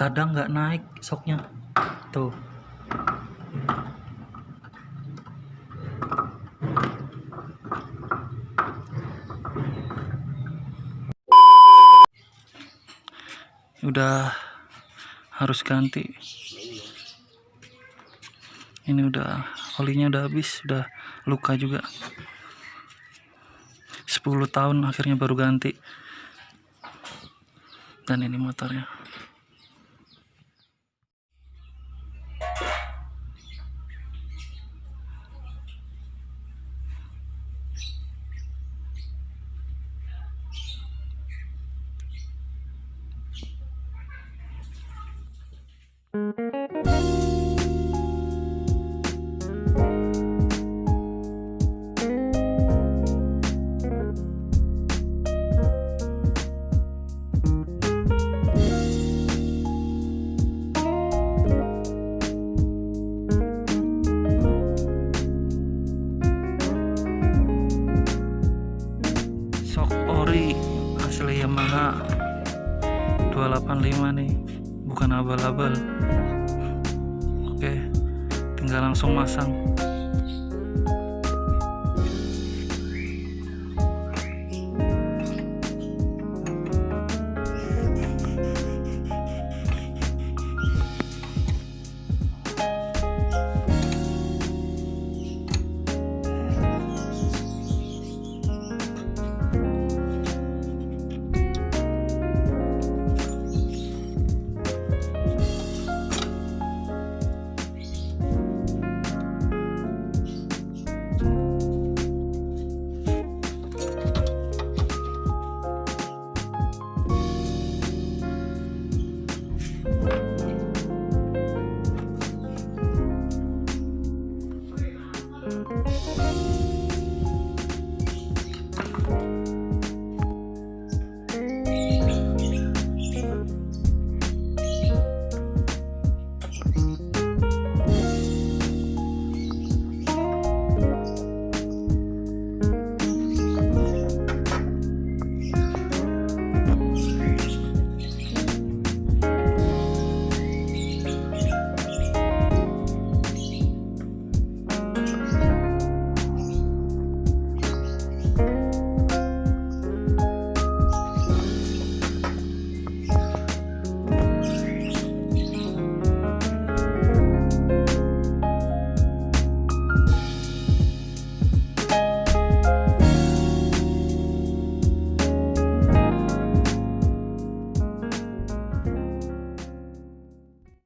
kadang nggak naik shocknya tuh. Udah harus ganti. Ini udah olinya udah habis, udah luka juga. 10 tahun akhirnya baru ganti. Dan ini motornya. Shock ori asli Yamaha 285 nih, bukan abal-abal. Oke, tinggal langsung masang.